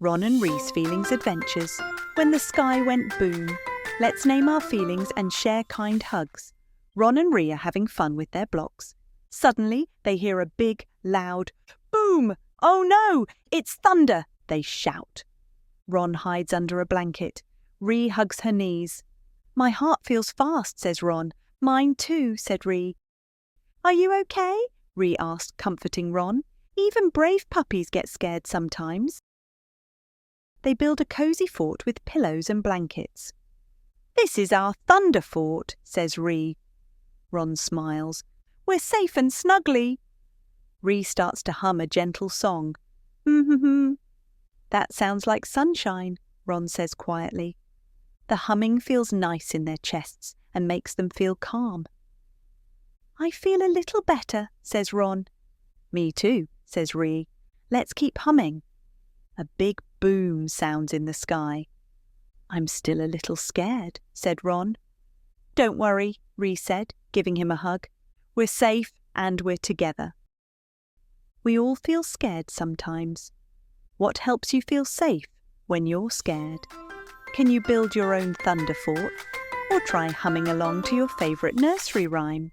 Ron and Reese Feelings Adventures. When the sky went boom. Let's name our feelings and share kind hugs. Ron and Ree are having fun with their blocks. Suddenly, they hear a big, loud boom. Oh no, it's thunder, they shout. Ron hides under a blanket. Ree hugs her knees. My heart feels fast, says Ron. Mine too, said Ree. Are you okay? Ree asked, comforting Ron. Even brave puppies get scared sometimes. They build a cozy fort with pillows and blankets. This is our thunder fort, says Ree. Ron smiles. We're safe and snuggly. Ree starts to hum a gentle song. That sounds like sunshine, Ron says quietly. The humming feels nice in their chests and makes them feel calm. I feel a little better, says Ron. Me too, says Ree. Let's keep humming. A big boom sounds in the sky. I'm still a little scared, said Ron. Don't worry, Ree said, giving him a hug. We're safe and we're together. We all feel scared sometimes. What helps you feel safe when you're scared? Can you build your own thunder fort or try humming along to your favourite nursery rhyme?